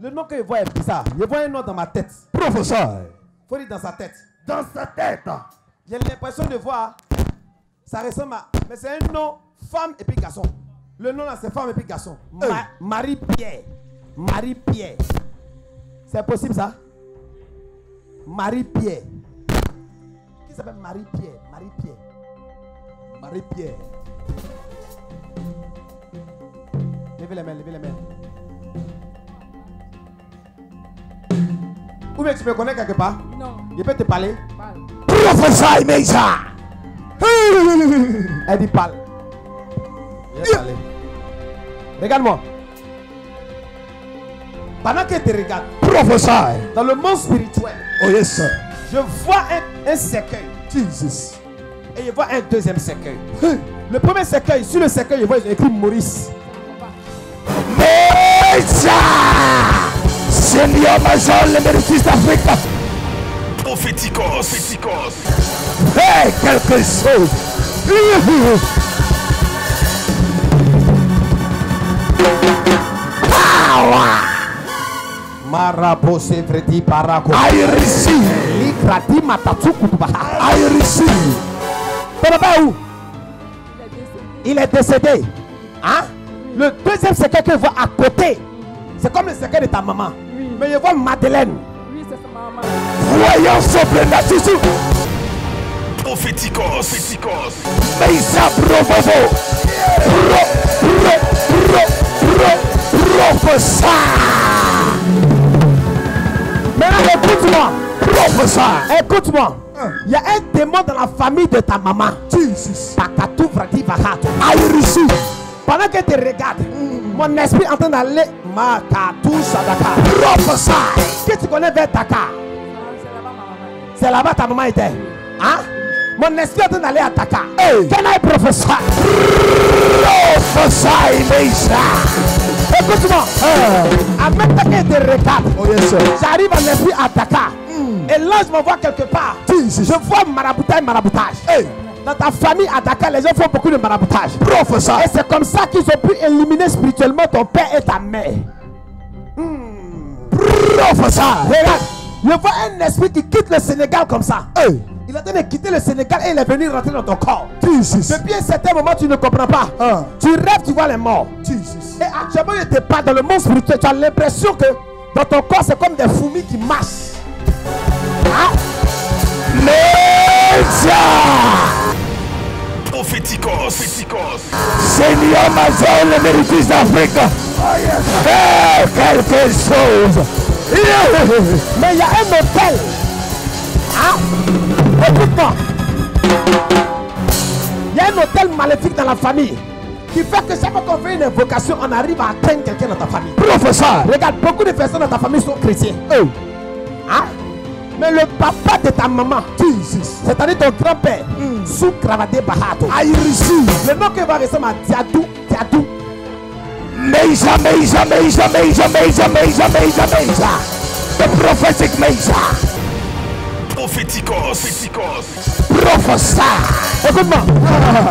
Le nom que je vois est bizarre. Je vois un nom dans ma tête. Professeur. Faut dire dans sa tête. Dans sa tête. J'ai l'impression de voir. Ça ressemble à. Mais c'est un nom femme et puis garçon. Le nom là c'est femme et puis garçon. Marie-Pierre. Marie-Pierre. C'est possible ça? Marie-Pierre. Qui s'appelle Marie-Pierre? Marie-Pierre. Marie-Pierre. Levez les mains, levez les mains. Ou bien tu me connais quelque part? Non. Je peux te parler? Prophesy, Mesa. Elle dit parle. Je vais parler. Regarde-moi. Pendant qu'elle te regarde, Prophesy. dans le monde spirituel, Oh yes, sir. je vois un cercueil. Jesus. Et je vois un deuxième cercueil. Le premier cercueil, sur le cercueil, je vois écrit Maurice. Mesa. Seigneur Major, le méritis d'Afrique. Prophéticos. Fais quelque chose. Power. Marabo Sevredi Parako. I receive. Likrati Matatsuku. I receive. Papa où? Il est décédé. Hein? Le deuxième cercueil que je vois à côté, c'est comme le cercueil de ta maman. Oui. Mais je vois Madeleine. Oui, c'est sa maman. Voyons sobrenaturel. Prophéticos. Mesa provovo. Prophesy. Maintenant, écoute-moi. Prophesy. Écoute-moi. Il y a un démon dans la famille de ta maman. Jesus. Pakatou Vrati Vahato. I receive. Pendant qu'elle te regarde, mon esprit est en train d'aller Makatou Sadaka. Prophesy. Est-ce que tu connais vers Dakar? C'est là-bas ma maman. C'est là-bas ta maman était. Hein? Mon esprit est en train d'aller à Dakar. Hey. Can I prophesy? Prophesy, Mesa. Écoute-moi. En même temps qu'elle te regarde, Oh yes, sir. j'arrive en esprit à Dakar. Et l'ange m'envoie quelque part. Jesus. Je vois maraboutage. Hey. Dans ta famille à Dakar, les gens font beaucoup de maraboutage. Prophesy. Et c'est comme ça qu'ils ont pu éliminer spirituellement ton père et ta mère. Prophesy. Regarde, je vois un esprit qui quitte le Sénégal comme ça. Hey. Il est en train de quitter le Sénégal et il est venu rentrer dans ton corps. Jesus. Depuis un certain moment, tu ne comprends pas. Tu rêves, tu vois les morts. Jesus. Et actuellement, il te parle dans le monde spirituel. Tu as l'impression que dans ton corps, c'est comme des fourmis qui marchent. Hein? Mesa. Prophéticos. Seigneur Major, le méritis d'Afrique. Fais quelque chose. Mais il y a un hôtel. Hein? Écoute-moi. Il y a un hôtel maléfique dans la famille qui fait que chaque fois qu'on fait une invocation, on arrive à atteindre quelqu'un dans ta famille. Professeur. Regarde, beaucoup de personnes dans ta famille sont chrétiens. Hein? Mais le papa de ta maman, c'est-à-dire ton grand-père, sous Cravadé Bahato, I receive. le nom que va ressembler à Diadou. Mesa. The prophetic Mesa. Prophéticos. Prophesy. Écoute-moi.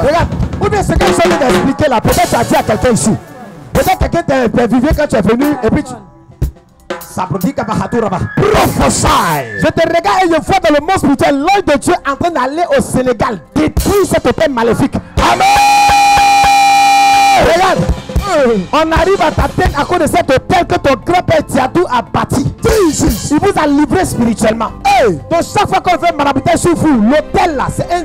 Regarde. Ou bien ce que je viens d'expliquer là, peut-être tu as dit à quelqu'un ici. Peut-être quelqu'un t'a interviewé quand tu es venu et puis tu... Prophesy. Je te regarde et je vois dans le monde spirituel l'œil de Dieu en train d'aller au Sénégal détruire cet hôtel maléfique. Amen. Regarde. On arrive à ta tête à cause de cet hôtel que ton grand-père Tiadou a bâti. Jesus. Il vous a livré spirituellement. Hey. Donc chaque fois qu'on fait maraboutage sur vous, l'hôtel là, c'est a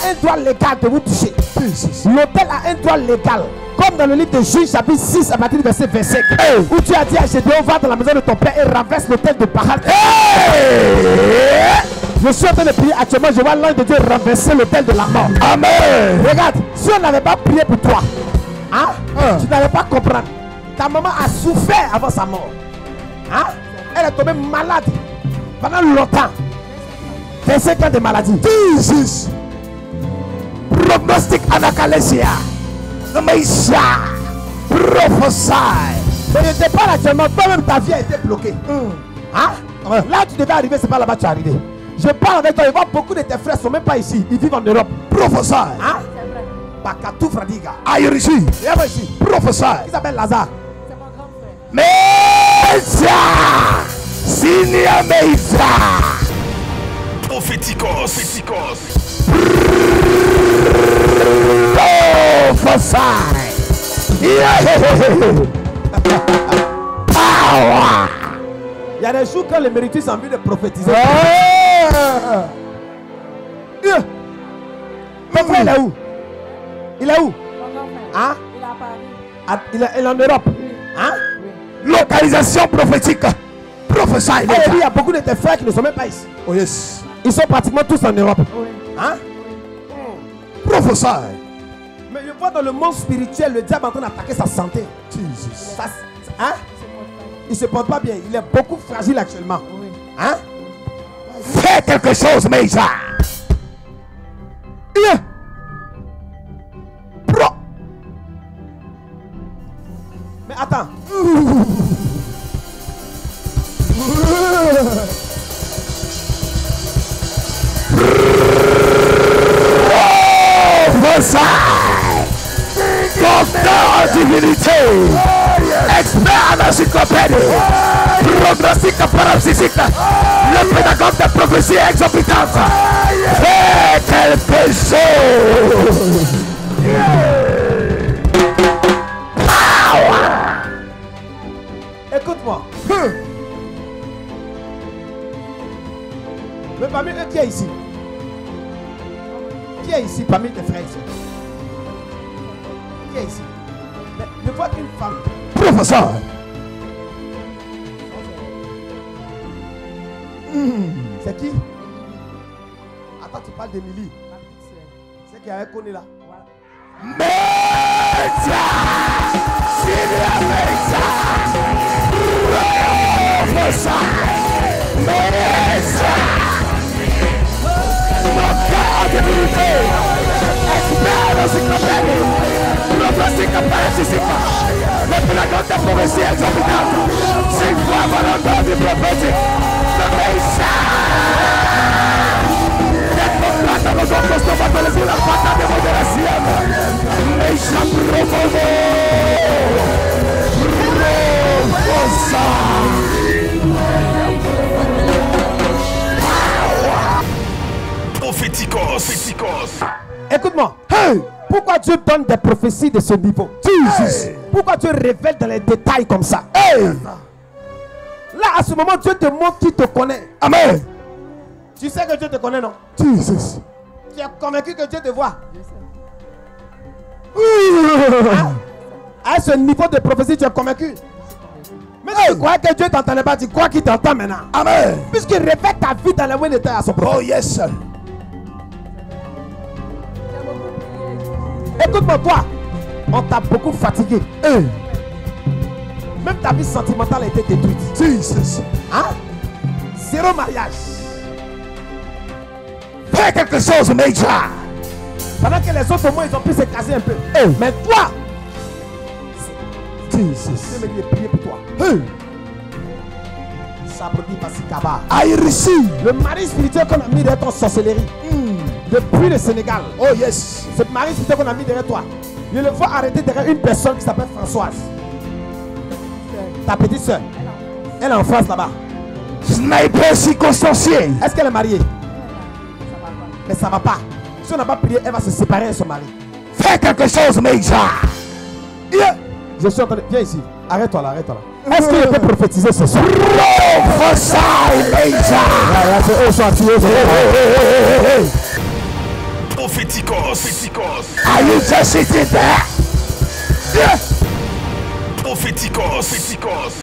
un droit légal de vous toucher. Jesus. L'hôtel a un droit légal. Comme dans le livre de Juge chapitre 6 à partir du verset 25. Hey. Où tu as dit à Gédéon, va dans la maison de ton père et renverse l'hôtel de Baal. Hey. Je suis en train de prier actuellement, je vois l'ange de Dieu renverser l'hôtel de la mort. Amen. Regarde, si on n'avait pas prié pour toi, hein, tu n'allais pas comprendre. Ta maman a souffert avant sa mort. Hein? Elle est tombée malade pendant longtemps. 25 ans de maladie. Jesus. Prognostic anacalesia. Mesa. Prophesy. Mais je te parle actuellement, toi-même ta vie a été bloquée. Hein? Là tu devais arriver, c'est pas là-bas que tu es arrivé. Je parle avec toi, je vois beaucoup de tes frères ne sont même pas ici, ils vivent en Europe. Prophesy. Hein? C'est vrai. Bakatou Fradiga. I receive. Viens ici. Prophesy. Il s'appelle Lazare. C'est mon grand frère. Meja. Sinia Meja. Prophéticos. Prophesy. Power. Il y a des jours quand les méritus ont envie de prophétiser. Ton frère, il est où? Il est où? Mon grand frère. Hein? Il est à Paris. Il est en Europe. Hein? Localisation prophétique. Prophesy. Il y a beaucoup de tes frères qui ne sont même pas ici. Oh yes. Ils sont pratiquement tous en Europe. Oui. Hein? Prophesy. Mais je vois dans le monde spirituel le diable en train d'attaquer sa santé. Jesus. Hein? Il se porte pas bien. Il est beaucoup fragile actuellement. Oui. Hein? Fais quelque chose, Meja. Mais attends. Prophesy. Docteur en divinité. Expert en encyclopédie. Prognostic parapsychique. Le pédagogue de prophétie exorbitante. Fais quelque chose. Écoute-moi. Mais parmi eux, qui est ici? Qui est ici parmi tes frères ici? Qui est ici? Mais je vois une femme. Professeur. C'est qui? Attends, tu parles d'Émilie. Ma petite soeur. C'est qui avait connu là. Voilà. Meja. Syria Meja. Prophesy. Meja. Docteur en divinité. Expert en encyclopédie. Prognostic parapsychique. Le pédagogue de prophétie exorbitante. C'est quoi volonté du prophétique? Meja. Los ojos tomándoles una falta de moderación. Meja profundo. Prophéticos. Écoute-moi. Hey, Pourquoi Dieu donne des prophéties de ce niveau? Jesus. Pourquoi Dieu révèle dans les détails comme ça? Hey, Là, à ce moment, Dieu te montre qui te connaît. Amen. Tu sais que Dieu te connaît, non? Jesus. Tu es convaincu que Dieu te voit. À ce niveau de prophétie, tu es convaincu. Mais tu crois que Dieu t'entendait pas, tu crois qu'il t'entend maintenant. Amen. Puisqu'il révèle ta vie dans la voie d'état à son propre. Oh yes. J'ai beaucoup prié. Écoute-moi, toi, on t'a beaucoup fatigué. Hey, Même ta vie sentimentale a été détruite. Jesus. Hein? Zéro mariage. Fais quelque chose, Meja. Pendant que les autres, au moins, ils ont pu se caser un peu. Hey, Mais toi, Dieu Jesus. me dit de prier pour toi. Hey, Sabrodi Basikaba. I receive. Le mari spirituel qu'on a mis derrière ton sorcellerie, depuis le Sénégal, Oh yes. ce mari spirituel qu'on a mis derrière toi, je le vois arrêter derrière une personne qui s'appelle Françoise. Ta petite soeur, elle est en France là-bas. Sniper circonstancié. Est-ce qu'elle est mariée? Ça va pas. Mais ça va pas. Si on n'a pas prié, elle va se séparer de son mari. Fais quelque chose, Meja. Yeah. Je suis en train de... Viens ici. Arrête-toi là, arrête-toi là. Est-ce qu'il peut prophétiser ce soir? Prophesy, Meja. C'est eux sont attirés. Prophéticos. Are you just sitting there? Yeah. Prophéticos.